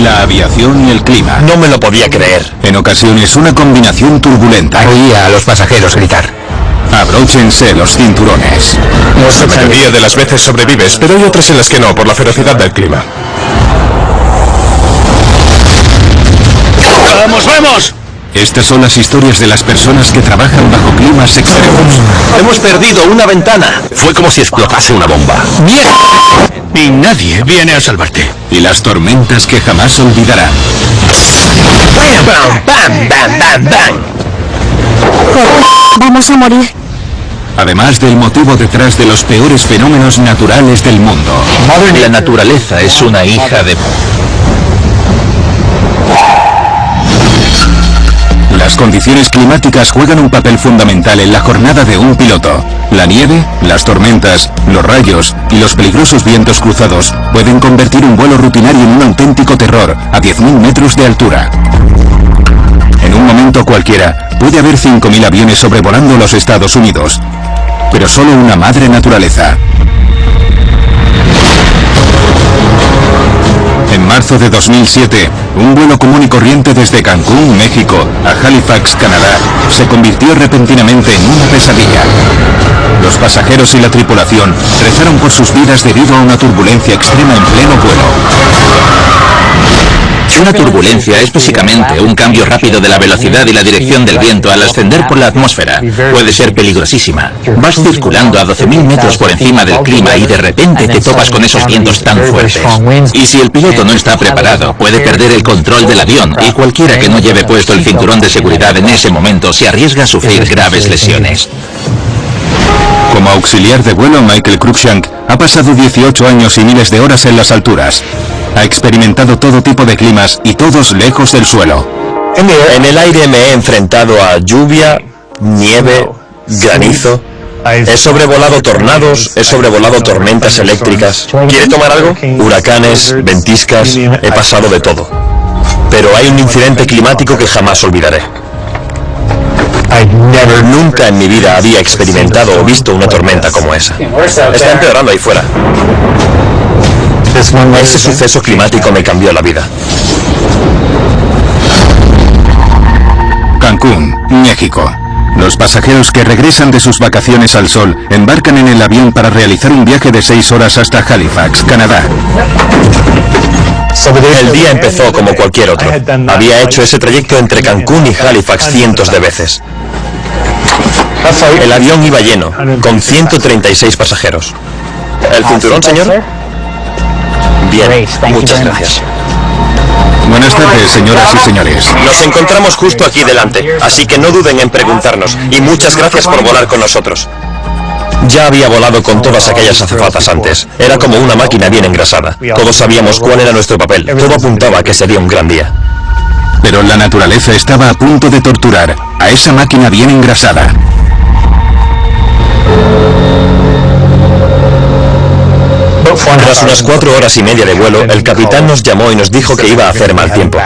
La aviación y el clima. No me lo podía creer. En ocasiones una combinación turbulenta. Oía a los pasajeros gritar. Abróchense los cinturones. La mayoría de las veces sobrevives, pero hay otras en las que no, por la ferocidad del clima. ¡Vamos, vamos! Estas son las historias de las personas que trabajan bajo climas extremos. Hemos perdido una ventana. Fue como si explotase una bomba. Y nadie viene a salvarte. Y las tormentas que jamás olvidarán. ¡Bam, bam, bam, bam, bam! Vamos a morir. Además del motivo detrás de los peores fenómenos naturales del mundo. La naturaleza es una hija de... Las condiciones climáticas juegan un papel fundamental en la jornada de un piloto. La nieve, las tormentas, los rayos y los peligrosos vientos cruzados pueden convertir un vuelo rutinario en un auténtico terror a 10.000 metros de altura. En un momento cualquiera, puede haber 5.000 aviones sobrevolando los Estados Unidos. Pero solo una madre naturaleza. En marzo de 2007, un vuelo común y corriente desde Cancún, México, a Halifax, Canadá, se convirtió repentinamente en una pesadilla. Los pasajeros y la tripulación rezaron por sus vidas debido a una turbulencia extrema en pleno vuelo. Una turbulencia es básicamente un cambio rápido de la velocidad y la dirección del viento al ascender por la atmósfera. Puede ser peligrosísima. Vas circulando a 12.000 metros por encima del clima y de repente te topas con esos vientos tan fuertes. Y si el piloto no está preparado, puede perder el control del avión y cualquiera que no lleve puesto el cinturón de seguridad en ese momento se arriesga a sufrir graves lesiones. Como auxiliar de vuelo, Michael Cruikshank ha pasado 18 años y miles de horas en las alturas. Ha experimentado todo tipo de climas y todos lejos del suelo. En el aire me he enfrentado a lluvia, nieve, granizo. He sobrevolado tornados, he sobrevolado tormentas eléctricas. ¿Quiere tomar algo? Huracanes, ventiscas, he pasado de todo. Pero hay un incidente climático que jamás olvidaré. Nunca en mi vida había experimentado o visto una tormenta como esa. Está empeorando ahí fuera. Ese suceso climático me cambió la vida. Cancún, México. Los pasajeros que regresan de sus vacaciones al sol embarcan en el avión para realizar un viaje de 6 horas hasta Halifax, Canadá. El día empezó como cualquier otro. Había hecho ese trayecto entre Cancún y Halifax cientos de veces. El avión iba lleno, con 136 pasajeros. ¿El cinturón, señor? Bien, muchas gracias. Buenas tardes, señoras y señores. Nos encontramos justo aquí delante, así que no duden en preguntarnos, y muchas gracias por volar con nosotros. Ya había volado con todas aquellas azafatas antes. Era como una máquina bien engrasada. Todos sabíamos cuál era nuestro papel. Todo apuntaba a que sería un gran día. Pero la naturaleza estaba a punto de torturar a esa máquina bien engrasada. Tras unas 4 horas y media de vuelo, el capitán nos llamó y nos dijo que iba a hacer mal tiempo.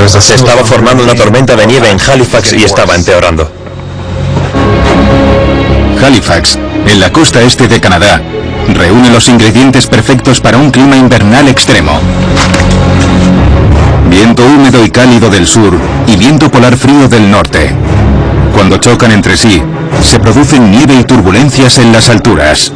Se estaba formando una tormenta de nieve en Halifax y estaba empeorando. Halifax, en la costa este de Canadá, reúne los ingredientes perfectos para un clima invernal extremo. Viento húmedo y cálido del sur y viento polar frío del norte. Cuando chocan entre sí, se producen nieve y turbulencias en las alturas.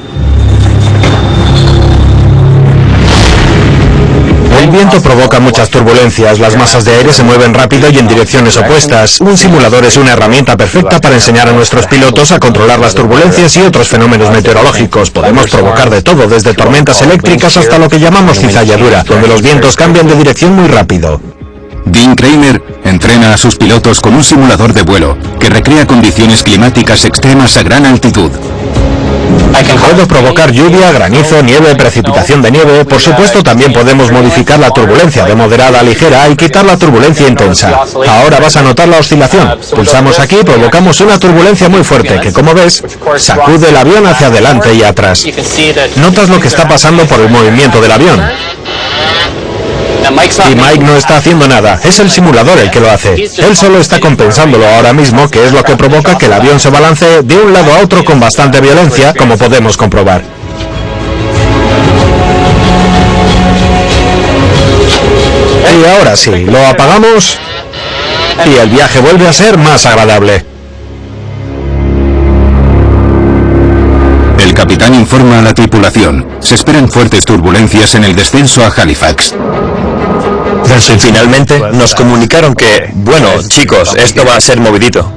El viento provoca muchas turbulencias, las masas de aire se mueven rápido y en direcciones opuestas. Un simulador es una herramienta perfecta para enseñar a nuestros pilotos a controlar las turbulencias y otros fenómenos meteorológicos. Podemos provocar de todo, desde tormentas eléctricas hasta lo que llamamos cizalladura, donde los vientos cambian de dirección muy rápido. Dean Kramer entrena a sus pilotos con un simulador de vuelo que recrea condiciones climáticas extremas a gran altitud. Puedo provocar lluvia, granizo, nieve, precipitación de nieve. Por supuesto, también podemos modificar la turbulencia de moderada a ligera y quitar la turbulencia intensa. Ahora vas a notar la oscilación. Pulsamos aquí y provocamos una turbulencia muy fuerte que, como ves, sacude el avión hacia adelante y atrás. Notas lo que está pasando por el movimiento del avión. Y Mike no está haciendo nada, es el simulador el que lo hace. Él solo está compensándolo ahora mismo, que es lo que provoca que el avión se balancee de un lado a otro con bastante violencia, como podemos comprobar. ahora sí, lo apagamos y el viaje vuelve a ser más agradable. El capitán informa a la tripulación. Se esperan fuertes turbulencias en el descenso a Halifax. Finalmente nos comunicaron que, bueno, chicos, esto va a ser movidito.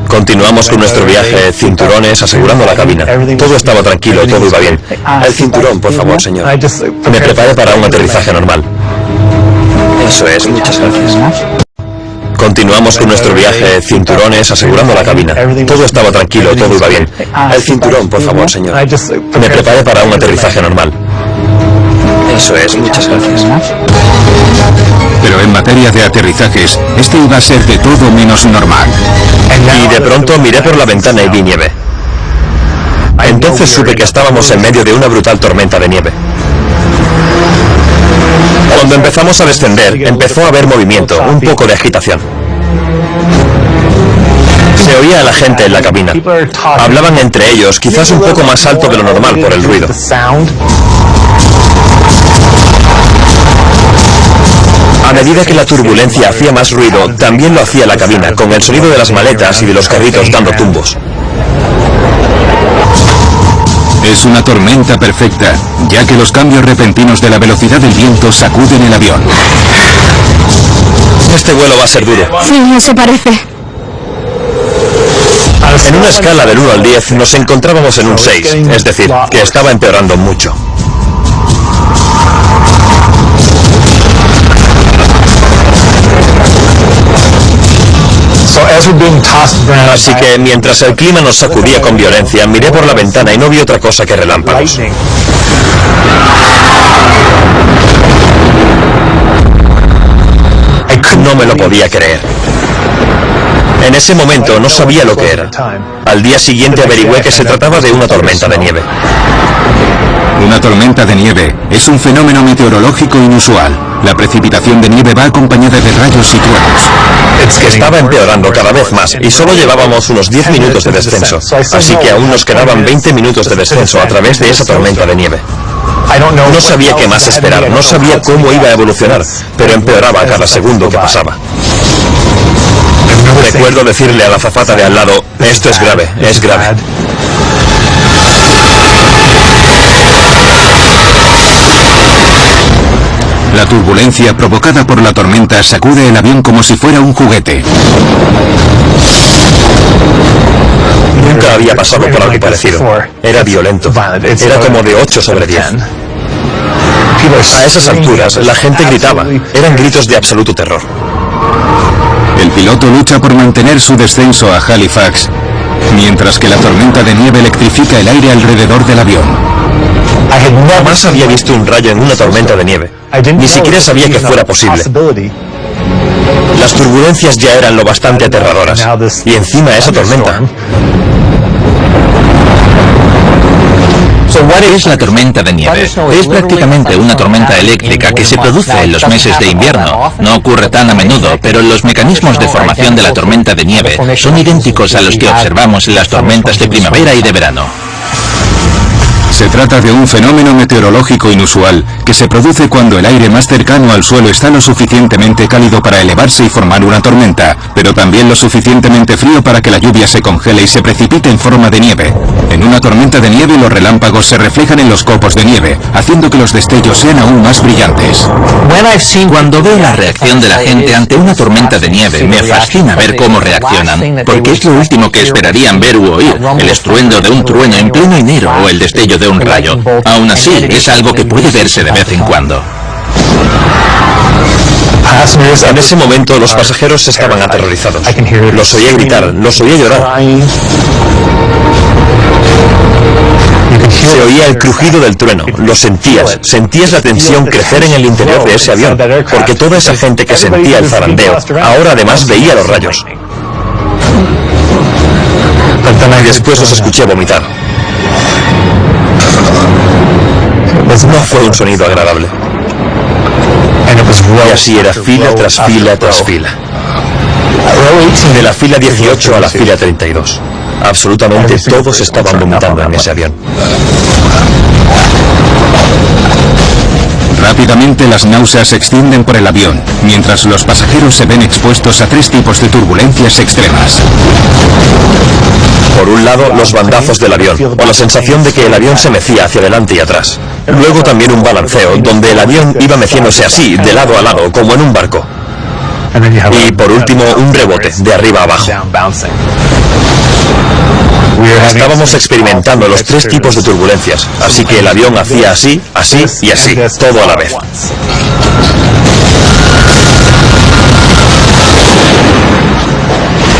Continuamos con nuestro viaje, cinturones, asegurando la cabina. Todo estaba tranquilo, todo iba bien. El cinturón, por favor, señor. Me preparé para un aterrizaje normal. Eso es, muchas gracias. Continuamos con nuestro viaje, cinturones, asegurando la cabina. Todo estaba tranquilo, todo iba bien. El cinturón, por favor, señor. Me preparé para un aterrizaje normal. Eso es, muchas gracias. Pero en materia de aterrizajes, este iba a ser de todo menos normal. Y de pronto miré por la ventana y vi nieve. Entonces supe que estábamos en medio de una brutal tormenta de nieve. Cuando empezamos a descender, empezó a haber movimiento, un poco de agitación. Se oía a la gente en la cabina. Hablaban entre ellos, quizás un poco más alto de lo normal por el ruido. A medida que la turbulencia hacía más ruido, también lo hacía la cabina, con el sonido de las maletas y de los carritos dando tumbos. Es una tormenta perfecta, ya que los cambios repentinos de la velocidad del viento sacuden el avión. Este vuelo va a ser duro. Sí, eso parece. En una escala del 1 al 10 nos encontrábamos en un 6, es decir, que estaba empeorando mucho. Así que mientras el clima nos sacudía con violencia, miré por la ventana y no vi otra cosa que relámpagos. No me lo podía creer. En ese momento no sabía lo que era. Al día siguiente averigüé que se trataba de una tormenta de nieve. Una tormenta de nieve es un fenómeno meteorológico inusual. La precipitación de nieve va acompañada de rayos y truenos. Estaba empeorando cada vez más y solo llevábamos unos 10 minutos de descenso, así que aún nos quedaban 20 minutos de descenso a través de esa tormenta de nieve. No sabía qué más esperar, no sabía cómo iba a evolucionar, pero empeoraba cada segundo que pasaba. Recuerdo decirle a la azafata de al lado, esto es grave, es grave. La turbulencia provocada por la tormenta sacude el avión como si fuera un juguete. Nunca había pasado por algo parecido. Era violento. Era como de 8 sobre 10. A esas alturas, la gente gritaba. Eran gritos de absoluto terror. El piloto lucha por mantener su descenso a Halifax, mientras que la tormenta de nieve electrifica el aire alrededor del avión. Jamás había visto un rayo en una tormenta de nieve. Ni siquiera sabía que fuera posible. Las turbulencias ya eran lo bastante aterradoras. Y encima esa tormenta. ¿Qué es la tormenta de nieve? Es prácticamente una tormenta eléctrica que se produce en los meses de invierno. No ocurre tan a menudo, pero los mecanismos de formación de la tormenta de nieve son idénticos a los que observamos en las tormentas de primavera y de verano. Se trata de un fenómeno meteorológico inusual que se produce cuando el aire más cercano al suelo está lo suficientemente cálido para elevarse y formar una tormenta, pero también lo suficientemente frío para que la lluvia se congele y se precipite en forma de nieve. En una tormenta de nieve los relámpagos se reflejan en los copos de nieve, haciendo que los destellos sean aún más brillantes. Cuando veo la reacción de la gente ante una tormenta de nieve, me fascina ver cómo reaccionan, porque es lo último que esperarían ver u oír, el estruendo de un trueno en pleno enero o el destello de un rayo. Aún así, es algo que puede verse de vez en cuando. En ese momento los pasajeros estaban aterrorizados. Los oía gritar, los oía llorar. Se oía el crujido del trueno, lo sentías la tensión crecer en el interior de ese avión, porque toda esa gente que sentía el zarandeo, ahora además veía los rayos. Y después los escuché vomitar. No fue un sonido agradable. Y así era fila tras fila tras fila. De la fila 18 a la fila 32. Absolutamente todos estaban vomitando en ese avión. Rápidamente las náuseas se extienden por el avión, mientras los pasajeros se ven expuestos a 3 tipos de turbulencias extremas. Por un lado, los bandazos del avión, o la sensación de que el avión se mecía hacia adelante y atrás. Luego también un balanceo, donde el avión iba meciéndose así, de lado a lado, como en un barco. Y por último, un rebote, de arriba a abajo. Estábamos experimentando los 3 tipos de turbulencias, así que el avión hacía así, así y así, todo a la vez.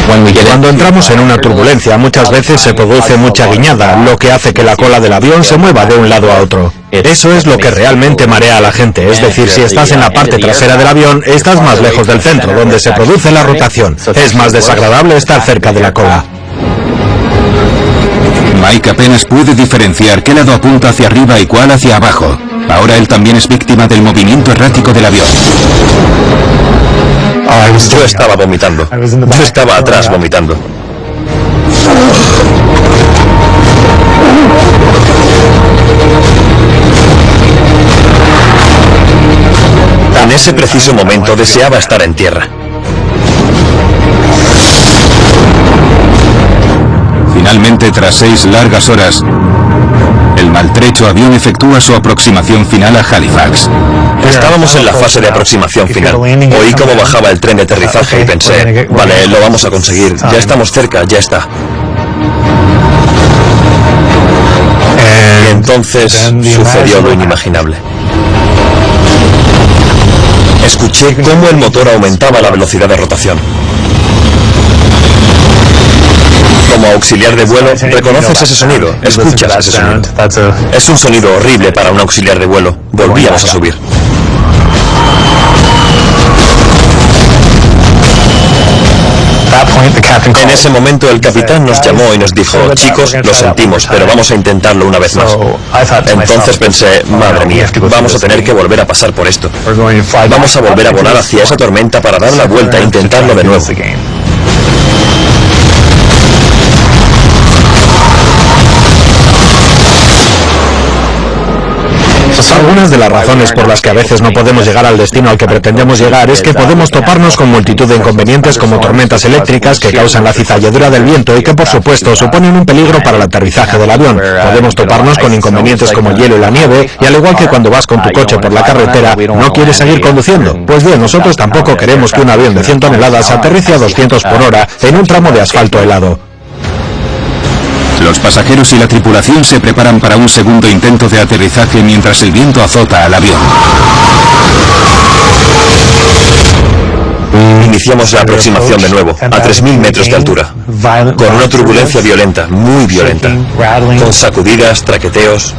Cuando entramos en una turbulencia, muchas veces se produce mucha guiñada, lo que hace que la cola del avión se mueva de un lado a otro. Eso es lo que realmente marea a la gente, es decir, si estás en la parte trasera del avión, estás más lejos del centro, donde se produce la rotación. Es más desagradable estar cerca de la cola. Mike apenas puede diferenciar qué lado apunta hacia arriba y cuál hacia abajo. Ahora él también es víctima del movimiento errático del avión. Yo estaba vomitando. Yo estaba atrás vomitando. En ese preciso momento deseaba estar en tierra. Finalmente, tras 6 largas horas, el maltrecho avión efectúa su aproximación final a Halifax. Estábamos en la fase de aproximación final. Oí cómo bajaba el tren de aterrizaje y pensé, vale, lo vamos a conseguir, ya estamos cerca, ya está. Y entonces sucedió lo inimaginable. Escuché cómo el motor aumentaba la velocidad de rotación. Como auxiliar de vuelo, reconoces ese sonido, escuchas ese sonido. Es un sonido horrible para un auxiliar de vuelo. Volvíamos a subir. En ese momento el capitán nos llamó y nos dijo, chicos, lo sentimos, pero vamos a intentarlo una vez más. Entonces pensé, madre mía, vamos a tener que volver a pasar por esto. Vamos a volver a volar hacia esa tormenta para dar la vuelta e intentarlo de nuevo. Algunas de las razones por las que a veces no podemos llegar al destino al que pretendemos llegar es que podemos toparnos con multitud de inconvenientes como tormentas eléctricas que causan la cizalladura del viento y que por supuesto suponen un peligro para el aterrizaje del avión. Podemos toparnos con inconvenientes como el hielo y la nieve, y al igual que cuando vas con tu coche por la carretera, no quieres seguir conduciendo. Pues bien, nosotros tampoco queremos que un avión de 100 toneladas aterrice a 200 por hora en un tramo de asfalto helado. Los pasajeros y la tripulación se preparan para un segundo intento de aterrizaje mientras el viento azota al avión. Iniciamos la aproximación de nuevo, a 3.000 metros de altura, con una turbulencia violenta, muy violenta, con sacudidas, traqueteos.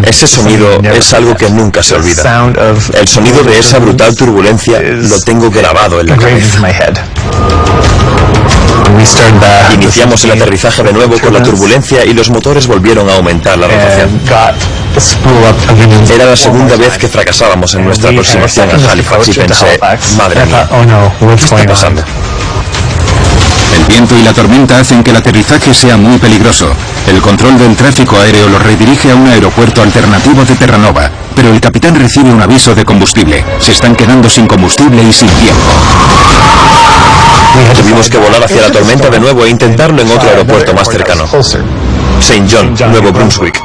Ese sonido es algo que nunca se olvida. El sonido de esa brutal turbulencia lo tengo grabado en la cabeza. Iniciamos el aterrizaje de nuevo con la turbulencia y los motores volvieron a aumentar la rotación. Era la segunda vez que fracasábamos en nuestra aproximación a Halifax y pensé, madre mía, ¿qué está pasando? El viento y la tormenta hacen que el aterrizaje sea muy peligroso. El control del tráfico aéreo lo redirige a un aeropuerto alternativo de Terranova, pero el capitán recibe un aviso de combustible. Se están quedando sin combustible y sin tiempo. Tuvimos que volar hacia la tormenta de nuevo e intentarlo en otro aeropuerto más cercano. St. John, Nuevo Brunswick.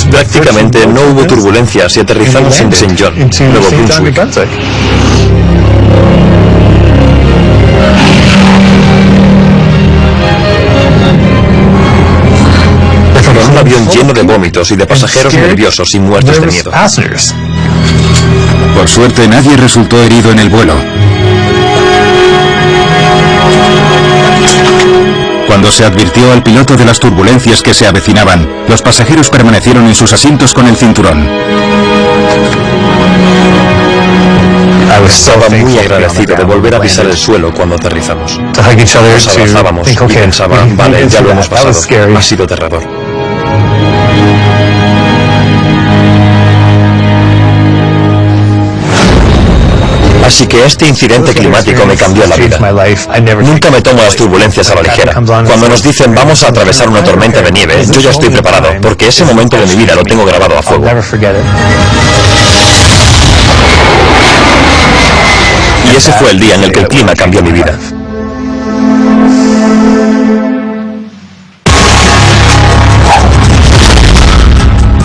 Prácticamente no hubo turbulencias y aterrizamos en St. John, Nuevo Brunswick. Un avión lleno de vómitos y de pasajeros nerviosos y muertos de miedo. Por suerte nadie resultó herido en el vuelo. Cuando se advirtió al piloto de las turbulencias que se avecinaban, los pasajeros permanecieron en sus asientos con el cinturón. Estaba muy agradecido de volver a pisar el suelo cuando aterrizamos. Nos abrazábamos y pensaba, vale, ya lo hemos pasado. Ha sido aterrador. Así que este incidente climático me cambió la vida. Nunca me tomo las turbulencias a la ligera. Cuando nos dicen vamos a atravesar una tormenta de nieve, yo ya estoy preparado, porque ese momento de mi vida lo tengo grabado a fuego. Y ese fue el día en el que el clima cambió mi vida.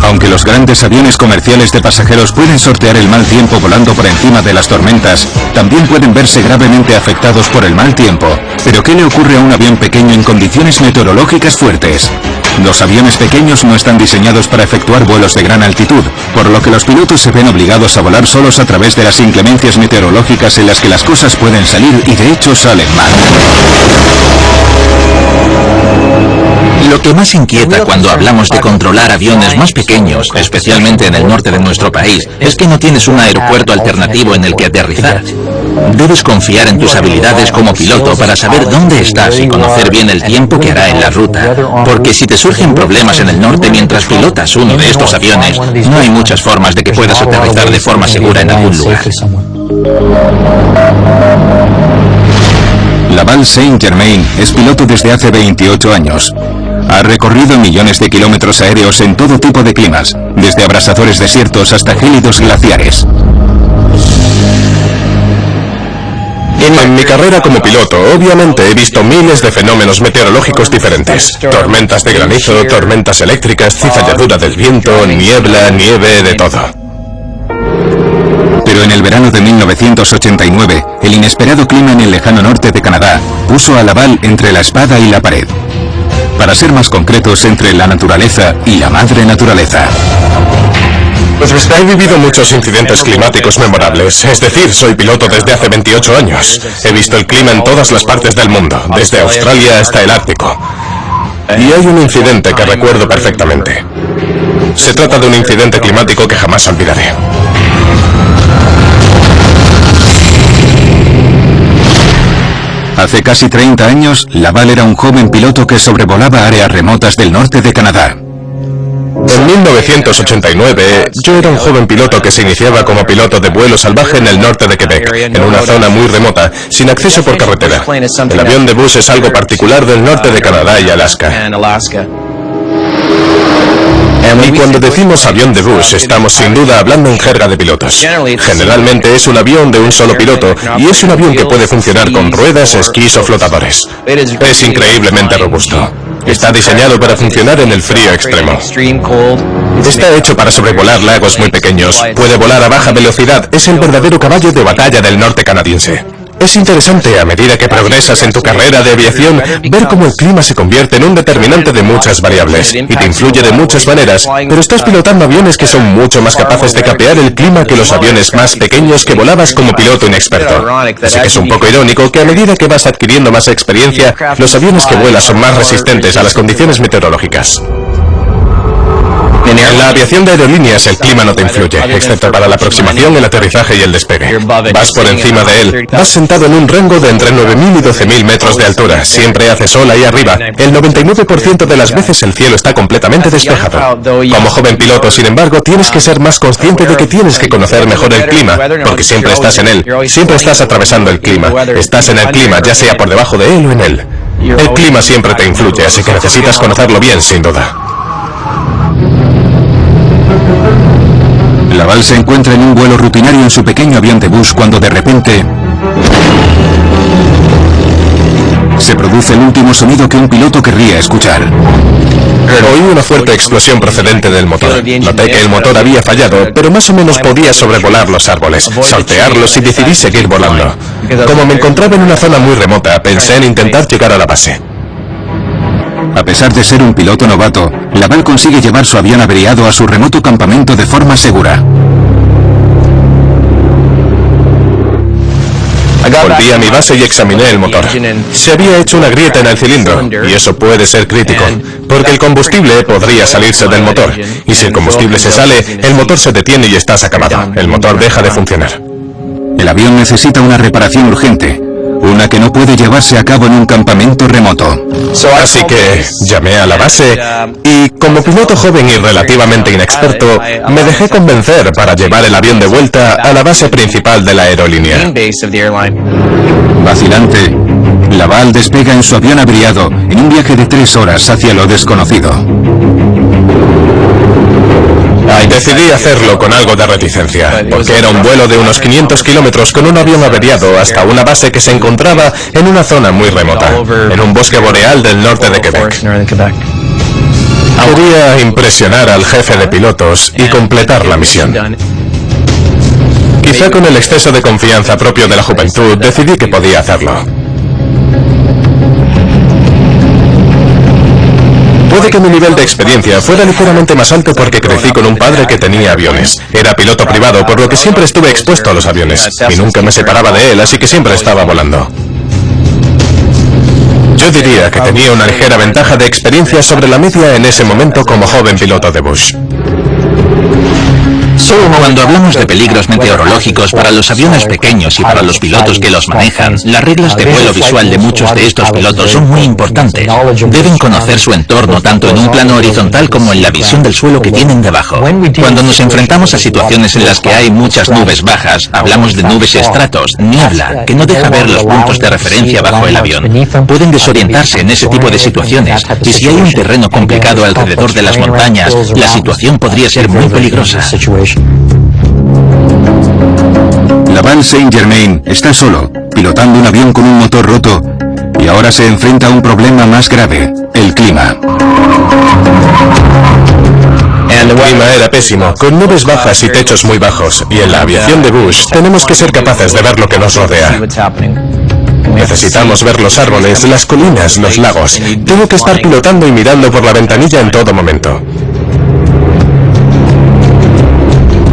Aunque los grandes aviones comerciales de pasajeros pueden sortear el mal tiempo volando por encima de las tormentas, también pueden verse gravemente afectados por el mal tiempo. ¿Pero qué le ocurre a un avión pequeño en condiciones meteorológicas fuertes? Los aviones pequeños no están diseñados para efectuar vuelos de gran altitud, por lo que los pilotos se ven obligados a volar solos a través de las inclemencias meteorológicas en las que las cosas pueden salir y de hecho salen mal. Lo que más inquieta cuando hablamos de controlar aviones más pequeños, especialmente en el norte de nuestro país, es que no tienes un aeropuerto alternativo en el que aterrizar. Debes confiar en tus habilidades como piloto para saber dónde estás y conocer bien el tiempo que hará en la ruta. Porque si te surgen problemas en el norte mientras pilotas uno de estos aviones, no hay muchas formas de que puedas aterrizar de forma segura en algún lugar. Laval Saint-Germain es piloto desde hace 28 años. Ha recorrido millones de kilómetros aéreos en todo tipo de climas, desde abrasadores desiertos hasta gélidos glaciares. En mi carrera como piloto, obviamente he visto miles de fenómenos meteorológicos diferentes. Tormentas de granizo, tormentas eléctricas, cizalladura del viento, niebla, nieve, de todo. Pero en el verano de 1989, el inesperado clima en el lejano norte de Canadá puso a Laval entre la espada y la pared. Para ser más concretos, entre la naturaleza y la madre naturaleza. Pues he vivido muchos incidentes climáticos memorables, es decir, soy piloto desde hace 28 años. He visto el clima en todas las partes del mundo, desde Australia hasta el Ártico. Y hay un incidente que recuerdo perfectamente. Se trata de un incidente climático que jamás olvidaré. Hace casi 30 años, Laval era un joven piloto que sobrevolaba áreas remotas del norte de Canadá. En 1989, yo era un joven piloto que se iniciaba como piloto de vuelo salvaje en el norte de Quebec, en una zona muy remota, sin acceso por carretera. El avión de bus es algo particular del norte de Canadá y Alaska. Y cuando decimos avión de bus, estamos sin duda hablando en jerga de pilotos. Generalmente es un avión de un solo piloto y es un avión que puede funcionar con ruedas, esquís o flotadores. Es increíblemente robusto. Está diseñado para funcionar en el frío extremo. Está hecho para sobrevolar lagos muy pequeños. Puede volar a baja velocidad. Es el verdadero caballo de batalla del norte canadiense. Es interesante, a medida que progresas en tu carrera de aviación, ver cómo el clima se convierte en un determinante de muchas variables y te influye de muchas maneras, pero estás pilotando aviones que son mucho más capaces de capear el clima que los aviones más pequeños que volabas como piloto inexperto. Así que es un poco irónico que a medida que vas adquiriendo más experiencia, los aviones que vuelas son más resistentes a las condiciones meteorológicas. En la aviación de aerolíneas el clima no te influye, excepto para la aproximación, el aterrizaje y el despegue. Vas por encima de él, vas sentado en un rango de entre 9.000 y 12.000 metros de altura, siempre hace sol ahí arriba. El 99% de las veces el cielo está completamente despejado. Como joven piloto, sin embargo, tienes que ser más consciente de que tienes que conocer mejor el clima, porque siempre estás en él, siempre estás atravesando el clima, estás en el clima, ya sea por debajo de él o en él. El clima siempre te influye, así que necesitas conocerlo bien, sin duda. Laval se encuentra en un vuelo rutinario en su pequeño avión de bus cuando de repente se produce el último sonido que un piloto querría escuchar. Oí una fuerte explosión procedente del motor. Noté que el motor había fallado, pero más o menos podía sobrevolar los árboles, sortearlos y decidí seguir volando. Como me encontraba en una zona muy remota, pensé en intentar llegar a la base. A pesar de ser un piloto novato, Laval consigue llevar su avión averiado a su remoto campamento de forma segura. Volví a mi base y examiné el motor. Se había hecho una grieta en el cilindro, y eso puede ser crítico, porque el combustible podría salirse del motor, y si el combustible se sale, el motor se detiene y estás acabado. El motor deja de funcionar. El avión necesita una reparación urgente. una que no puede llevarse a cabo en un campamento remoto. Así que llamé a la base y, como piloto joven y relativamente inexperto, me dejé convencer para llevar el avión de vuelta a la base principal de la aerolínea. Vacilante, Laval despega en su avión averiado en un viaje de 3 horas hacia lo desconocido. Decidí hacerlo con algo de reticencia, porque era un vuelo de unos 500 kilómetros con un avión averiado hasta una base que se encontraba en una zona muy remota, en un bosque boreal del norte de Quebec. Quería impresionar al jefe de pilotos y completar la misión. Quizá con el exceso de confianza propio de la juventud, decidí que podía hacerlo. Puede que mi nivel de experiencia fuera ligeramente más alto porque crecí con un padre que tenía aviones. Era piloto privado, por lo que siempre estuve expuesto a los aviones, y nunca me separaba de él, así que siempre estaba volando. Yo diría que tenía una ligera ventaja de experiencia sobre la media en ese momento como joven piloto de Bush. Cuando hablamos de peligros meteorológicos para los aviones pequeños y para los pilotos que los manejan, las reglas de vuelo visual de muchos de estos pilotos son muy importantes. Deben conocer su entorno tanto en un plano horizontal como en la visión del suelo que tienen debajo. Cuando nos enfrentamos a situaciones en las que hay muchas nubes bajas, hablamos de nubes y estratos, niebla, que no deja ver los puntos de referencia bajo el avión. Pueden desorientarse en ese tipo de situaciones, y si hay un terreno complicado alrededor de las montañas, la situación podría ser muy peligrosa. Laval Saint-Germain está solo, pilotando un avión con un motor roto, y ahora se enfrenta a un problema más grave, el clima. El clima era pésimo, con nubes bajas y techos muy bajos, y en la aviación de Bush tenemos que ser capaces de ver lo que nos rodea. Necesitamos ver los árboles, las colinas, los lagos. Tengo que estar pilotando y mirando por la ventanilla en todo momento.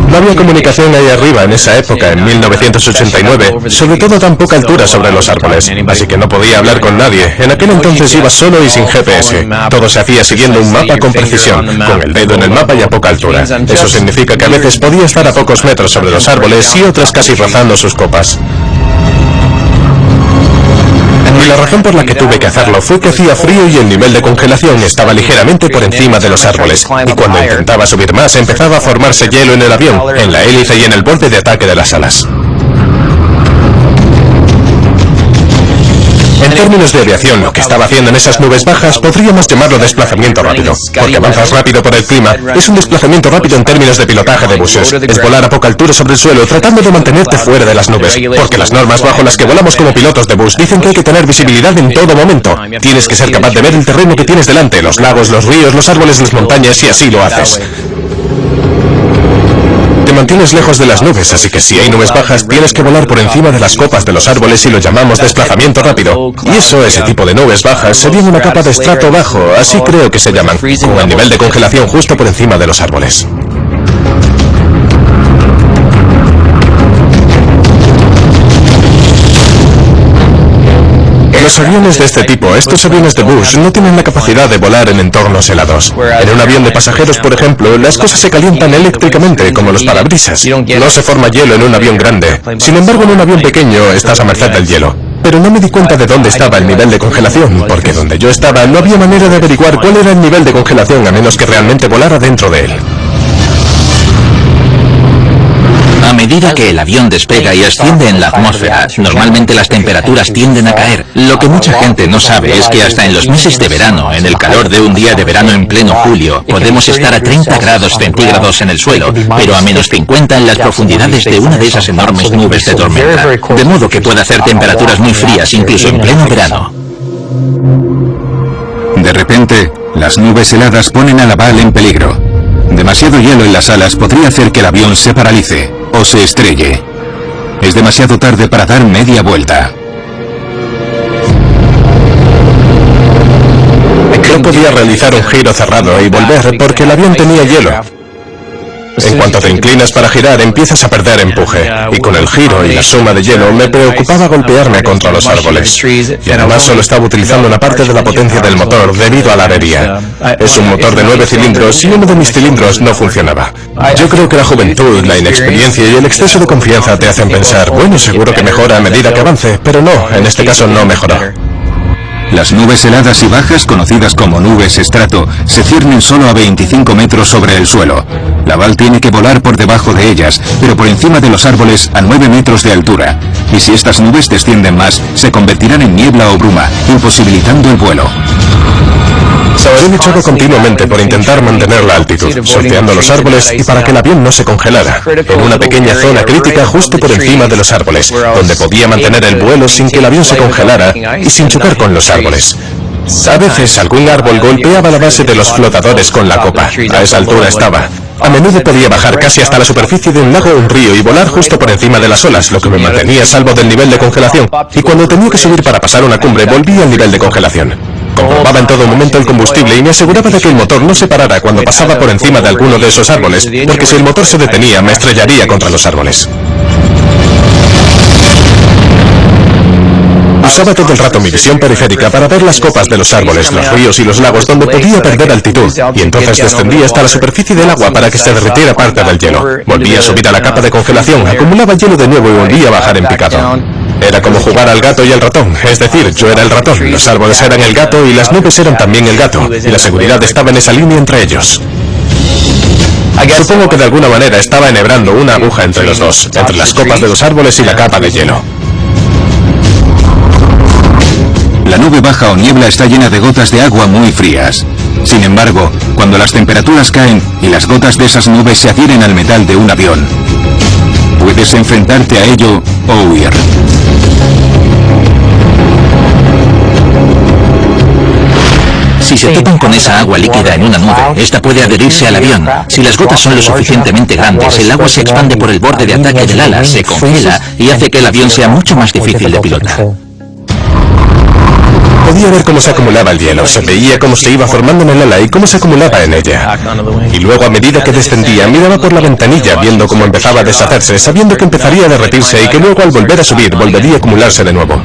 No había comunicación ahí arriba en esa época, en 1989, sobre todo tan poca altura sobre los árboles, así que no podía hablar con nadie. En aquel entonces iba solo y sin GPS. Todo se hacía siguiendo un mapa con precisión, con el dedo en el mapa y a poca altura. Eso significa que a veces podía estar a pocos metros sobre los árboles y otras casi rozando sus copas. Y la razón por la que tuve que hacerlo fue que hacía frío y el nivel de congelación estaba ligeramente por encima de los árboles, y cuando intentaba subir más empezaba a formarse hielo en el avión, en la hélice y en el borde de ataque de las alas. En términos de aviación, lo que estaba haciendo en esas nubes bajas podríamos llamarlo desplazamiento rápido, porque avanzas rápido por el clima. Es un desplazamiento rápido en términos de pilotaje de buses. Es volar a poca altura sobre el suelo, tratando de mantenerte fuera de las nubes, porque las normas bajo las que volamos como pilotos de bus dicen que hay que tener visibilidad en todo momento. Tienes que ser capaz de ver el terreno que tienes delante, los lagos, los ríos, los árboles, las montañas, y así lo haces. Te mantienes lejos de las nubes, así que si hay nubes bajas tienes que volar por encima de las copas de los árboles y lo llamamos desplazamiento rápido. Y eso, ese tipo de nubes bajas, sería una capa de estrato bajo, así creo que se llaman, con el nivel de congelación justo por encima de los árboles. Los aviones de este tipo, estos aviones de Bush, no tienen la capacidad de volar en entornos helados. En un avión de pasajeros, por ejemplo, las cosas se calientan eléctricamente, como los parabrisas. No se forma hielo en un avión grande. Sin embargo, en un avión pequeño estás a merced del hielo. Pero no me di cuenta de dónde estaba el nivel de congelación, porque donde yo estaba no había manera de averiguar cuál era el nivel de congelación a menos que realmente volara dentro de él. A medida que el avión despega y asciende en la atmósfera, normalmente las temperaturas tienden a caer. Lo que mucha gente no sabe es que hasta en los meses de verano, en el calor de un día de verano en pleno julio, podemos estar a 30 grados centígrados en el suelo, pero a menos 50 en las profundidades de una de esas enormes nubes de tormenta. De modo que puede hacer temperaturas muy frías incluso en pleno verano. De repente, las nubes heladas ponen a Laval en peligro. Demasiado hielo en las alas podría hacer que el avión se paralice o se estrelle. Es demasiado tarde para dar media vuelta. No podía realizar un giro cerrado y volver porque el avión tenía hielo. En cuanto te inclinas para girar, empiezas a perder empuje. Y con el giro y la suma de hielo, me preocupaba golpearme contra los árboles. Y además solo estaba utilizando una parte de la potencia del motor debido a la avería. Es un motor de 9 cilindros y uno de mis cilindros no funcionaba. Yo creo que la juventud, la inexperiencia y el exceso de confianza te hacen pensar, bueno, seguro que mejora a medida que avance, pero no, en este caso no mejoró. Las nubes heladas y bajas, conocidas como nubes estrato, se ciernen solo a 25 metros sobre el suelo. Laval tiene que volar por debajo de ellas, pero por encima de los árboles a 9 metros de altura. Y si estas nubes descienden más, se convertirán en niebla o bruma, imposibilitando el vuelo. He luchado continuamente por intentar mantener la altitud, sorteando los árboles y para que el avión no se congelara, en una pequeña zona crítica justo por encima de los árboles, donde podía mantener el vuelo sin que el avión se congelara y sin chocar con los árboles. A veces algún árbol golpeaba la base de los flotadores con la copa, a esa altura estaba. A menudo podía bajar casi hasta la superficie de un lago o un río y volar justo por encima de las olas, lo que me mantenía a salvo del nivel de congelación, y cuando tenía que subir para pasar una cumbre volvía al nivel de congelación. Comprobaba en todo momento el combustible y me aseguraba de que el motor no se parara cuando pasaba por encima de alguno de esos árboles, porque si el motor se detenía me estrellaría contra los árboles. Usaba todo el rato mi visión periférica para ver las copas de los árboles, los ríos y los lagos donde podía perder altitud, y entonces descendía hasta la superficie del agua para que se derritiera parte del hielo. Volvía a subir a la capa de congelación, acumulaba hielo de nuevo y volvía a bajar en picado. Era como jugar al gato y al ratón, es decir, yo era el ratón, los árboles eran el gato y las nubes eran también el gato, y la seguridad estaba en esa línea entre ellos. Supongo que de alguna manera estaba enhebrando una aguja entre los dos, entre las copas de los árboles y la capa de hielo. La nube baja o niebla está llena de gotas de agua muy frías. Sin embargo, cuando las temperaturas caen y las gotas de esas nubes se adhieren al metal de un avión, puedes enfrentarte a ello o huir. Si se topan con esa agua líquida en una nube, esta puede adherirse al avión. Si las gotas son lo suficientemente grandes, el agua se expande por el borde de ataque del ala, se congela y hace que el avión sea mucho más difícil de pilotar. Podía ver cómo se acumulaba el hielo, se veía cómo se iba formando en el ala y cómo se acumulaba en ella. Y luego a medida que descendía, miraba por la ventanilla viendo cómo empezaba a deshacerse, sabiendo que empezaría a derretirse y que luego al volver a subir volvería a acumularse de nuevo.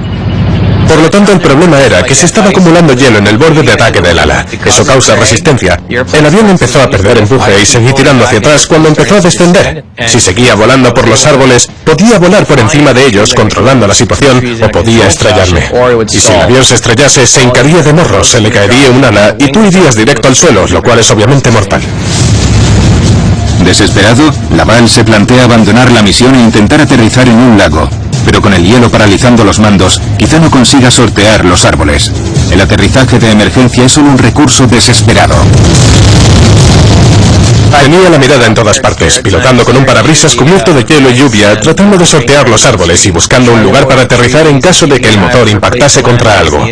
Por lo tanto, el problema era que se estaba acumulando hielo en el borde de ataque del ala. Eso causa resistencia. El avión empezó a perder empuje y seguí tirando hacia atrás cuando empezó a descender. Si seguía volando por los árboles, podía volar por encima de ellos controlando la situación o podía estrellarme. Y si el avión se estrellase, se hincaría de morro, se le caería un ala y tú irías directo al suelo, lo cual es obviamente mortal. Desesperado, Laval se plantea abandonar la misión e intentar aterrizar en un lago. Pero con el hielo paralizando los mandos, quizá no consiga sortear los árboles. El aterrizaje de emergencia es solo un recurso desesperado. Tenía la mirada en todas partes, pilotando con un parabrisas cubierto de hielo y lluvia, tratando de sortear los árboles y buscando un lugar para aterrizar en caso de que el motor impactase contra algo.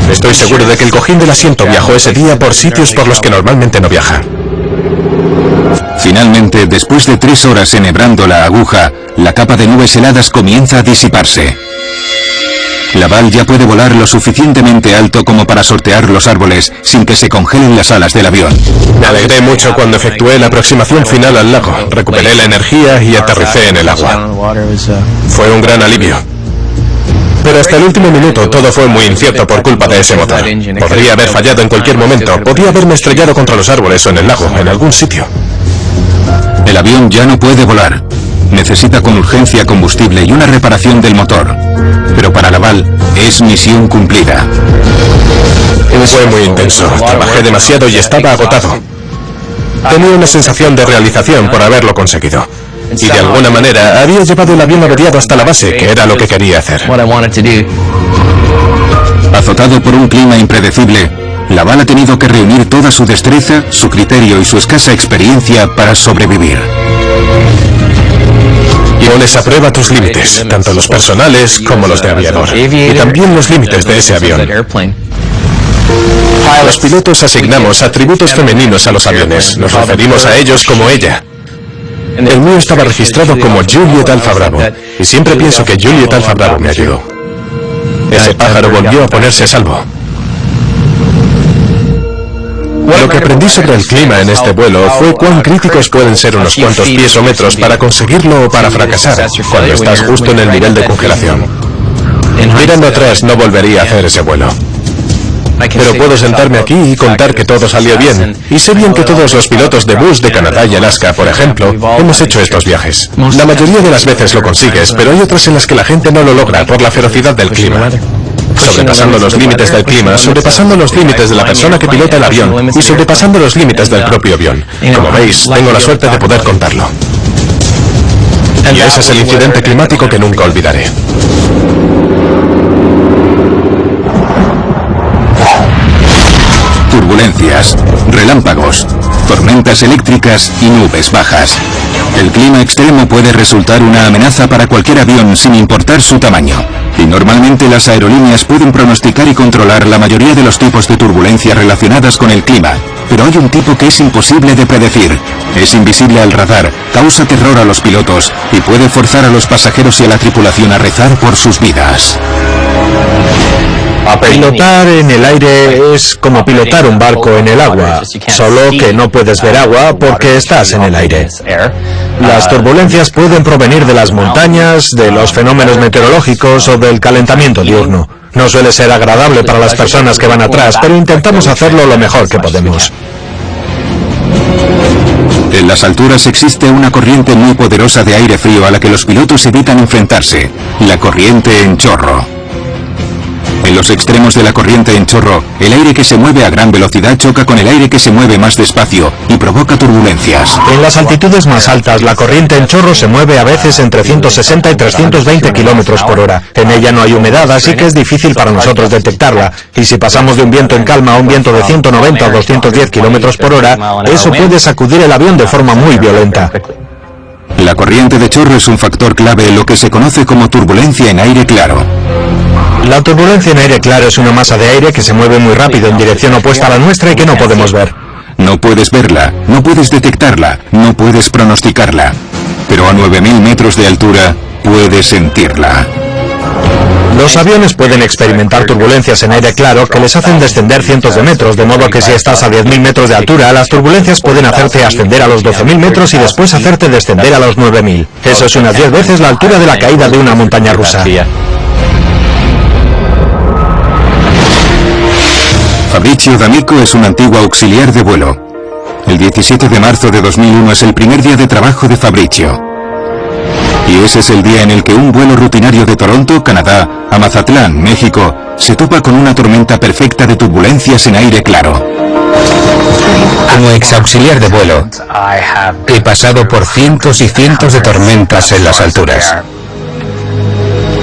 Estoy seguro de que el cojín del asiento viajó ese día por sitios por los que normalmente no viaja. Finalmente, después de 3 horas enhebrando la aguja, la capa de nubes heladas comienza a disiparse. Laval ya puede volar lo suficientemente alto como para sortear los árboles sin que se congelen las alas del avión. Me alegré mucho cuando efectué la aproximación final al lago, recuperé la energía y aterricé en el agua. Fue un gran alivio. Pero hasta el último minuto todo fue muy incierto por culpa de ese motor. Podría haber fallado en cualquier momento, podía haberme estrellado contra los árboles o en el lago, en algún sitio. El avión ya no puede volar. Necesita con urgencia combustible y una reparación del motor. Pero para Laval es misión cumplida. Fue muy intenso, trabajé demasiado y estaba agotado. Tenía una sensación de realización por haberlo conseguido. Y de alguna manera había llevado el avión averiado hasta la base, que era lo que quería hacer. Azotado por un clima impredecible, Laval ha tenido que reunir toda su destreza, su criterio y su escasa experiencia para sobrevivir. Pones a prueba tus límites, tanto los personales como los de aviador, y también los límites de ese avión. Los pilotos asignamos atributos femeninos a los aviones, nos referimos a ellos como ella. El mío estaba registrado como Juliet Alfa Bravo, y siempre pienso que Juliet Alfa Bravo me ayudó. Ese pájaro volvió a ponerse a salvo. Lo que aprendí sobre el clima en este vuelo fue cuán críticos pueden ser unos cuantos pies o metros para conseguirlo o para fracasar, cuando estás justo en el nivel de congelación. Mirando atrás no volvería a hacer ese vuelo. Pero puedo sentarme aquí y contar que todo salió bien. Y sé bien que todos los pilotos de Bush de Canadá y Alaska, por ejemplo, hemos hecho estos viajes. La mayoría de las veces lo consigues, pero hay otras en las que la gente no lo logra por la ferocidad del clima. Sobrepasando los límites del clima, sobrepasando los límites de la persona que pilota el avión y sobrepasando los límites del propio avión. Como veis, tengo la suerte de poder contarlo. Y ese es el incidente climático que nunca olvidaré. Turbulencias, relámpagos, tormentas eléctricas y nubes bajas. El clima extremo puede resultar una amenaza para cualquier avión sin importar su tamaño. Y normalmente las aerolíneas pueden pronosticar y controlar la mayoría de los tipos de turbulencia relacionadas con el clima. Pero hay un tipo que es imposible de predecir. Es invisible al radar, causa terror a los pilotos y puede forzar a los pasajeros y a la tripulación a rezar por sus vidas. Pilotar en el aire es como pilotar un barco en el agua, solo que no puedes ver agua porque estás en el aire. Las turbulencias pueden provenir de las montañas, de los fenómenos meteorológicos o del calentamiento diurno. No suele ser agradable para las personas que van atrás, pero intentamos hacerlo lo mejor que podemos. En las alturas existe una corriente muy poderosa de aire frío a la que los pilotos evitan enfrentarse, la corriente en chorro. En los extremos de la corriente en chorro, el aire que se mueve a gran velocidad choca con el aire que se mueve más despacio y provoca turbulencias. En las altitudes más altas, la corriente en chorro se mueve a veces entre 160 y 320 kilómetros por hora. En ella no hay humedad, así que es difícil para nosotros detectarla. Y si pasamos de un viento en calma a un viento de 190 o 210 kilómetros por hora, eso puede sacudir el avión de forma muy violenta. La corriente de chorro es un factor clave en lo que se conoce como turbulencia en aire claro. La turbulencia en aire claro es una masa de aire que se mueve muy rápido en dirección opuesta a la nuestra y que no podemos ver. No puedes verla, no puedes detectarla, no puedes pronosticarla. Pero a 9.000 metros de altura, puedes sentirla. Los aviones pueden experimentar turbulencias en aire claro que les hacen descender cientos de metros, de modo que si estás a 10.000 metros de altura, las turbulencias pueden hacerte ascender a los 12.000 metros y después hacerte descender a los 9.000. Eso es unas 10 veces la altura de la caída de una montaña rusa. Fabrizio D'Amico es un antiguo auxiliar de vuelo. El 17 de marzo de 2001 es el primer día de trabajo de Fabrizio. Y ese es el día en el que un vuelo rutinario de Toronto, Canadá, a Mazatlán, México, se topa con una tormenta perfecta de turbulencias en aire claro. Como exauxiliar de vuelo, he pasado por cientos y cientos de tormentas en las alturas.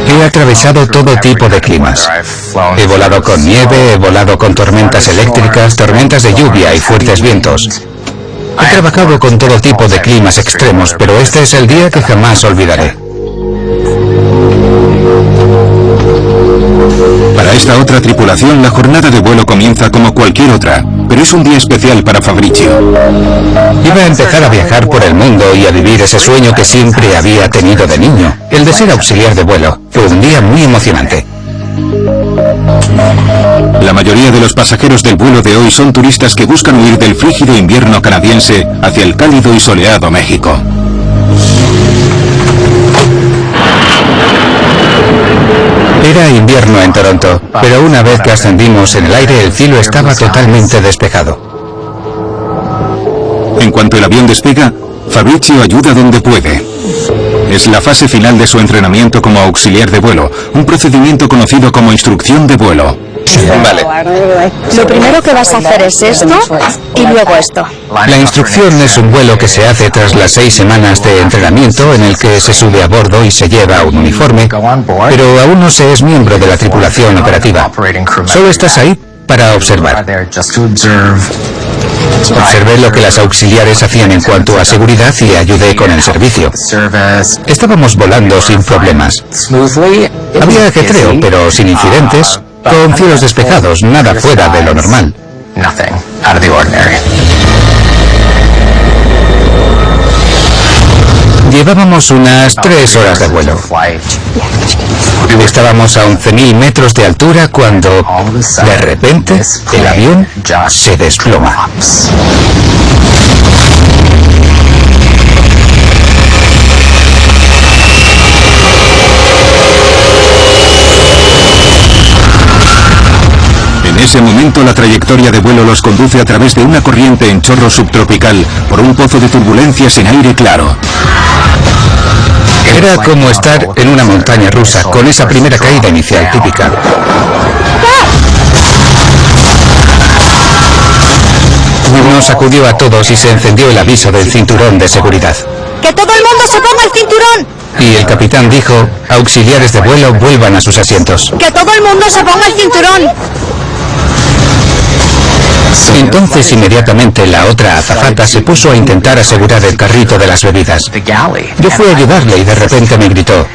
He atravesado todo tipo de climas. He volado con nieve, he volado con tormentas eléctricas, tormentas de lluvia y fuertes vientos. He trabajado con todo tipo de climas extremos, pero este es el día que jamás olvidaré. Para esta otra tripulación, la jornada de vuelo comienza como cualquier otra, pero es un día especial para Fabrizio. Iba a empezar a viajar por el mundo y a vivir ese sueño que siempre había tenido de niño, el de ser auxiliar de vuelo. Fue un día muy emocionante. La mayoría de los pasajeros del vuelo de hoy son turistas que buscan huir del frígido invierno canadiense hacia el cálido y soleado México. Era invierno en Toronto, pero una vez que ascendimos en el aire, el cielo estaba totalmente despejado. En cuanto el avión despega, Fabrizio ayuda donde puede. Es la fase final de su entrenamiento como auxiliar de vuelo, un procedimiento conocido como instrucción de vuelo. Vale. Lo primero que vas a hacer es esto y luego esto. La instrucción es un vuelo que se hace tras las 6 semanas de entrenamiento en el que se sube a bordo y se lleva un uniforme, pero aún no se es miembro de la tripulación operativa. Solo estás ahí para observar. Observé lo que las auxiliares hacían en cuanto a seguridad y ayudé con el servicio. Estábamos volando sin problemas. Había ajetreo, pero sin incidentes, con cielos despejados, nada fuera de lo normal. Llevábamos unas 3 horas de vuelo. Estábamos a 11.000 metros de altura cuando, de repente, el avión se desploma. En ese momento la trayectoria de vuelo los conduce a través de una corriente en chorro subtropical por un pozo de turbulencias en aire claro. Era como estar en una montaña rusa, con esa primera caída inicial típica. Nos sacudió a todos y se encendió el aviso del cinturón de seguridad. ¡Que todo el mundo se ponga el cinturón! Y el capitán dijo, auxiliares de vuelo, vuelvan a sus asientos. ¡Que todo el mundo se ponga el cinturón! Entonces inmediatamente la otra azafata se puso a intentar asegurar el carrito de las bebidas. Yo fui a ayudarle y de repente me gritó,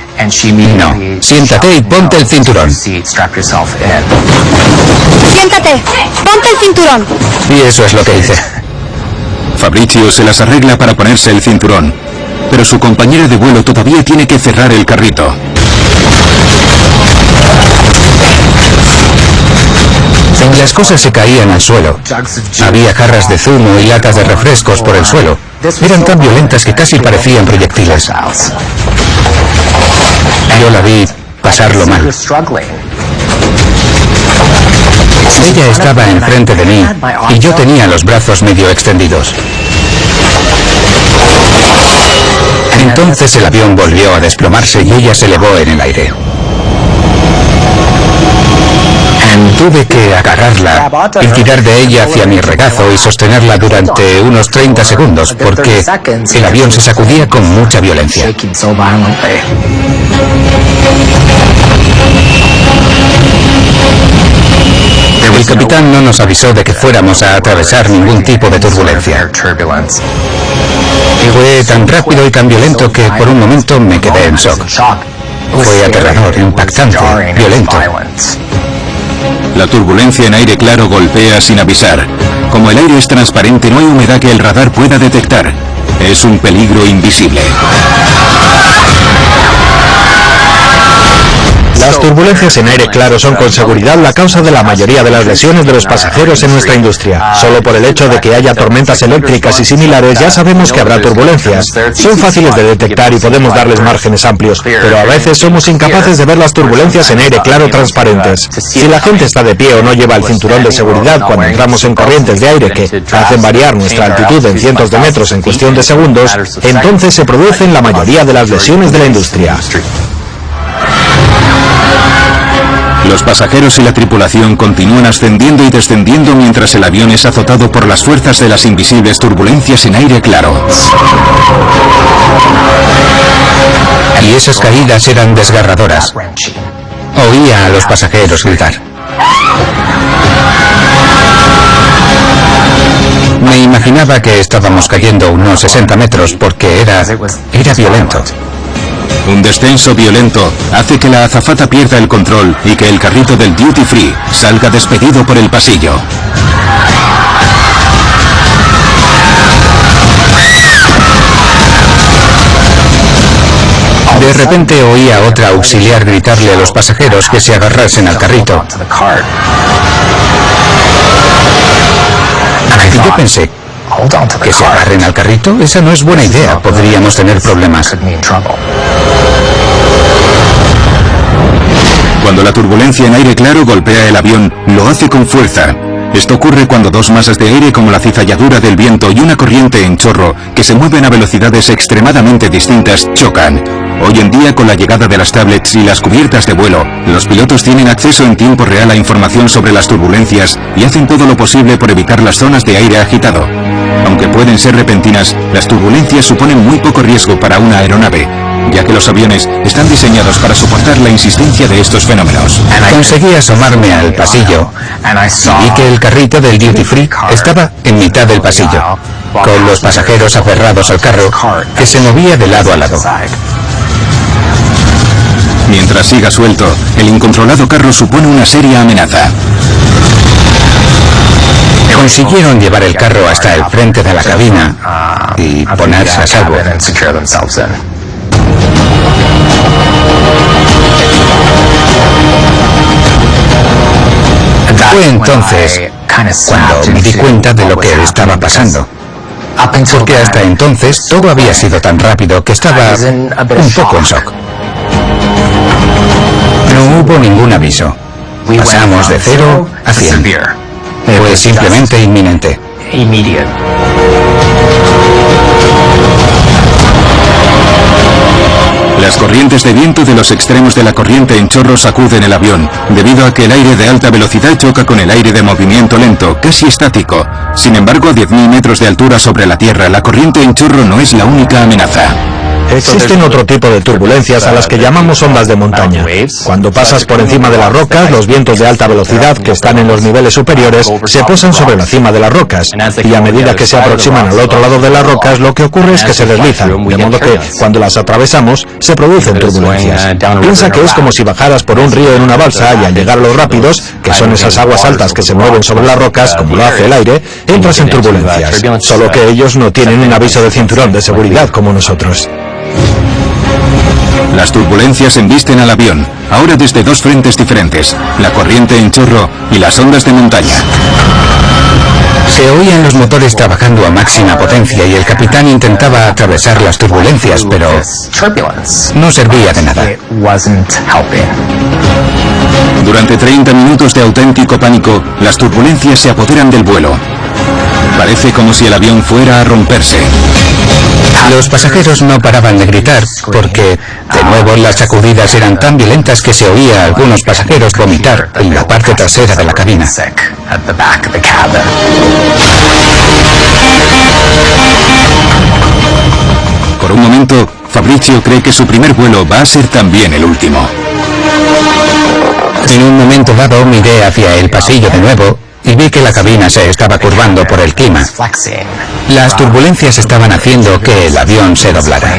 no, siéntate y ponte el cinturón. ¡Siéntate! ¡Ponte el cinturón! Y eso es lo que hice. Fabrizio se las arregla para ponerse el cinturón, pero su compañera de vuelo todavía tiene que cerrar el carrito. Las cosas se caían al suelo. Había jarras de zumo y latas de refrescos por el suelo. Eran tan violentas que casi parecían proyectiles. Yo la vi pasarlo mal. Ella estaba enfrente de mí y yo tenía los brazos medio extendidos. Entonces el avión volvió a desplomarse y ella se elevó en el aire. Tuve que agarrarla y tirar de ella hacia mi regazo y sostenerla durante unos 30 segundos porque el avión se sacudía con mucha violencia. El capitán no nos avisó de que fuéramos a atravesar ningún tipo de turbulencia. Fue tan rápido y tan violento que por un momento me quedé en shock. Fue aterrador, impactante, violento. La turbulencia en aire claro golpea sin avisar. Como el aire es transparente, no hay humedad que el radar pueda detectar. Es un peligro invisible. Las turbulencias en aire claro son con seguridad la causa de la mayoría de las lesiones de los pasajeros en nuestra industria. Solo por el hecho de que haya tormentas eléctricas y similares ya sabemos que habrá turbulencias. Son fáciles de detectar y podemos darles márgenes amplios, pero a veces somos incapaces de ver las turbulencias en aire claro transparentes. Si la gente está de pie o no lleva el cinturón de seguridad cuando entramos en corrientes de aire que hacen variar nuestra altitud en cientos de metros en cuestión de segundos, entonces se producen la mayoría de las lesiones de la industria. Los pasajeros y la tripulación continúan ascendiendo y descendiendo mientras el avión es azotado por las fuerzas de las invisibles turbulencias en aire claro. Y esas caídas eran desgarradoras. Oía a los pasajeros gritar. Me imaginaba que estábamos cayendo unos 60 metros porque era violento. Un descenso violento hace que la azafata pierda el control y que el carrito del duty free salga despedido por el pasillo. De repente oí a otra auxiliar gritarle a los pasajeros que se agarrasen al carrito. Y yo pensé, ¿que se agarren al carrito? Esa no es buena idea, podríamos tener problemas. Cuando la turbulencia en aire claro golpea el avión, lo hace con fuerza. Esto ocurre cuando dos masas de aire como la cizalladura del viento y una corriente en chorro, que se mueven a velocidades extremadamente distintas, chocan. Hoy en día, con la llegada de las tablets y las cubiertas de vuelo, los pilotos tienen acceso en tiempo real a información sobre las turbulencias y hacen todo lo posible por evitar las zonas de aire agitado. Aunque pueden ser repentinas, las turbulencias suponen muy poco riesgo para una aeronave, ya que los aviones están diseñados para soportar la insistencia de estos fenómenos. Conseguí asomarme al pasillo y vi que el carrito del duty free estaba en mitad del pasillo, con los pasajeros aferrados al carro, que se movía de lado a lado. Mientras siga suelto, el incontrolado carro supone una seria amenaza. Consiguieron llevar el carro hasta el frente de la cabina y ponerse a salvo. Fue entonces cuando me di cuenta de lo que estaba pasando. Porque hasta entonces todo había sido tan rápido que estaba un poco en shock. No hubo ningún aviso. Pasamos de 0 a 100. Fue simplemente inminente. Las corrientes de viento de los extremos de la corriente en chorro sacuden el avión, debido a que el aire de alta velocidad choca con el aire de movimiento lento, casi estático. Sin embargo, a 10.000 metros de altura sobre la Tierra, la corriente en chorro no es la única amenaza. Existen otro tipo de turbulencias a las que llamamos ondas de montaña. Cuando pasas por encima de las rocas, los vientos de alta velocidad que están en los niveles superiores se posan sobre la cima de las rocas, y a medida que se aproximan al otro lado de las rocas, lo que ocurre es que se deslizan, de modo que, cuando las atravesamos, se producen turbulencias. Piensa que es como si bajaras por un río en una balsa y al llegar a los rápidos, que son esas aguas altas que se mueven sobre las rocas, como lo hace el aire, entras en turbulencias, solo que ellos no tienen un aviso de cinturón de seguridad como nosotros. Las turbulencias embisten al avión, ahora desde dos frentes diferentes, la corriente en chorro y las ondas de montaña. Se oían los motores trabajando a máxima potencia y el capitán intentaba atravesar las turbulencias, pero no servía de nada. Durante 30 minutos de auténtico pánico, las turbulencias se apoderan del vuelo. Parece como si el avión fuera a romperse. Los pasajeros no paraban de gritar, porque, de nuevo, las sacudidas eran tan violentas que se oía a algunos pasajeros vomitar en la parte trasera de la cabina. Por un momento, Fabrizio cree que su primer vuelo va a ser también el último. En un momento dado miré hacia el pasillo de nuevo y vi que la cabina se estaba curvando por el clima. Las turbulencias estaban haciendo que el avión se doblara.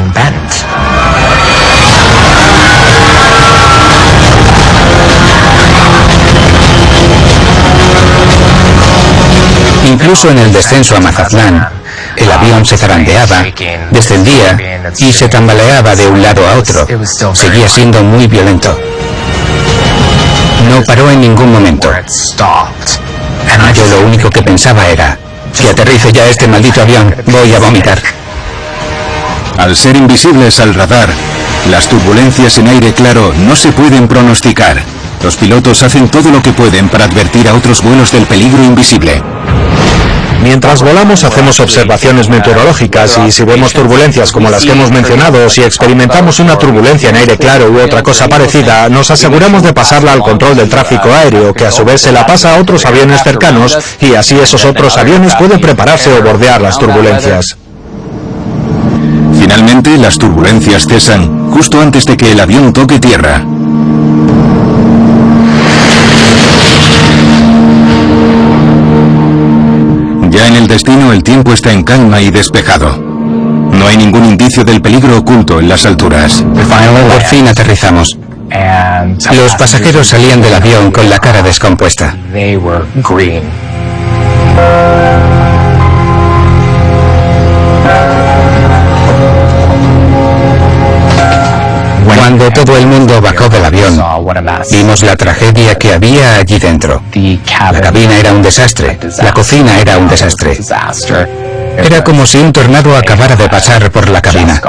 Incluso en el descenso a Mazatlán, el avión se zarandeaba, descendía y se tambaleaba de un lado a otro. Seguía siendo muy violento. No paró en ningún momento. Yo lo único que pensaba era, si aterrice ya este maldito avión, voy a vomitar. Al ser invisibles al radar, las turbulencias en aire claro no se pueden pronosticar. Los pilotos hacen todo lo que pueden para advertir a otros vuelos del peligro invisible. Mientras volamos hacemos observaciones meteorológicas y si vemos turbulencias como las que hemos mencionado o si experimentamos una turbulencia en aire claro u otra cosa parecida, nos aseguramos de pasarla al control del tráfico aéreo, que a su vez se la pasa a otros aviones cercanos y así esos otros aviones pueden prepararse o bordear las turbulencias. Finalmente, las turbulencias cesan justo antes de que el avión toque tierra. Ya en el destino el tiempo está en calma y despejado. No hay ningún indicio del peligro oculto en las alturas. Por fin aterrizamos. Los pasajeros salían del avión con la cara descompuesta. Cuando todo el mundo bajó del avión, vimos la tragedia que había allí dentro. La cabina era un desastre, la cocina era un desastre. Era como si un tornado acabara de pasar por la cabina.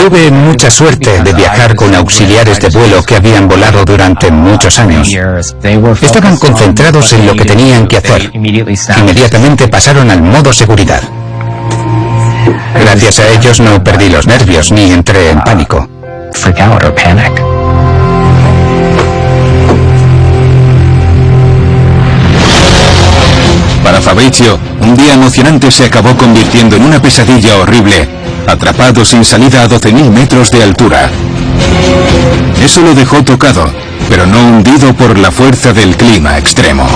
Tuve mucha suerte de viajar con auxiliares de vuelo que habían volado durante muchos años. Estaban concentrados en lo que tenían que hacer. Inmediatamente pasaron al modo seguridad. Gracias a ellos no perdí los nervios ni entré en pánico. Para Fabrizio, un día emocionante se acabó convirtiendo en una pesadilla horrible, atrapado sin salida a 12.000 metros de altura. Eso lo dejó tocado, pero no hundido por la fuerza del clima extremo.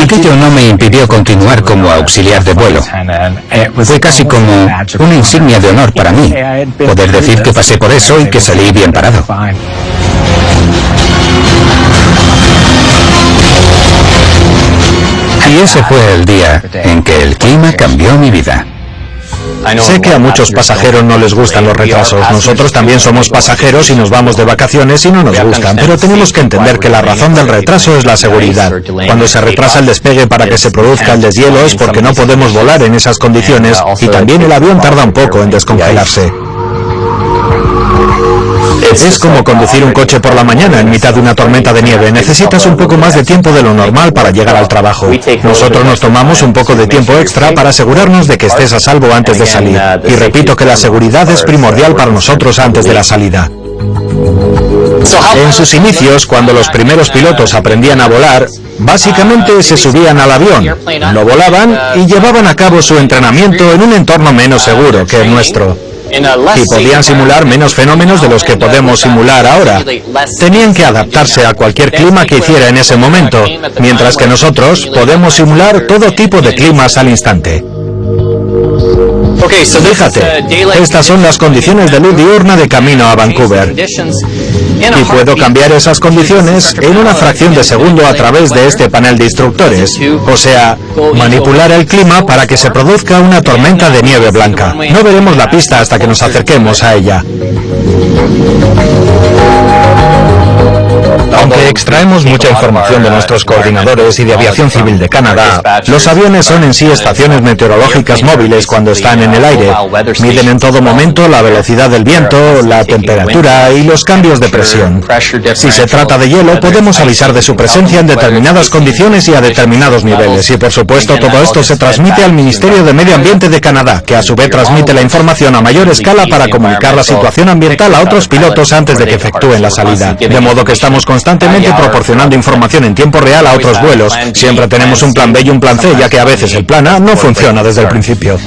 Aquello no me impidió continuar como auxiliar de vuelo. Fue casi como una insignia de honor para mí, poder decir que pasé por eso y que salí bien parado. Y ese fue el día en que el clima cambió mi vida. Sé que a muchos pasajeros no les gustan los retrasos. Nosotros también somos pasajeros y nos vamos de vacaciones y no nos gustan, pero tenemos que entender que la razón del retraso es la seguridad. Cuando se retrasa el despegue para que se produzca el deshielo es porque no podemos volar en esas condiciones y también el avión tarda un poco en descongelarse. Es como conducir un coche por la mañana en mitad de una tormenta de nieve. Necesitas un poco más de tiempo de lo normal para llegar al trabajo. Nosotros nos tomamos un poco de tiempo extra para asegurarnos de que estés a salvo antes de salir. Y repito que la seguridad es primordial para nosotros antes de la salida. En sus inicios, cuando los primeros pilotos aprendían a volar, básicamente se subían al avión, lo volaban y llevaban a cabo su entrenamiento en un entorno menos seguro que el nuestro. Y podían simular menos fenómenos de los que podemos simular ahora. Tenían que adaptarse a cualquier clima que hiciera en ese momento, mientras que nosotros podemos simular todo tipo de climas al instante. Fíjate, estas son las condiciones de luz diurna de camino a Vancouver. Y puedo cambiar esas condiciones en una fracción de segundo a través de este panel de instructores. O sea, manipular el clima para que se produzca una tormenta de nieve blanca. No veremos la pista hasta que nos acerquemos a ella. Aunque extraemos mucha información de nuestros coordinadores y de Aviación Civil de Canadá, los aviones son en sí estaciones meteorológicas móviles cuando están en el aire. Miden en todo momento la velocidad del viento, la temperatura y los cambios de presión. Si se trata de hielo, podemos avisar de su presencia en determinadas condiciones y a determinados niveles. Y por supuesto, todo esto se transmite al Ministerio de Medio Ambiente de Canadá, que a su vez transmite la información a mayor escala para comunicar la situación ambiental a otros pilotos antes de que efectúen la salida. De modo que estamos constantemente proporcionando información en tiempo real a otros vuelos. Siempre tenemos un plan B y un plan C, ya que a veces el plan A no funciona desde el principio.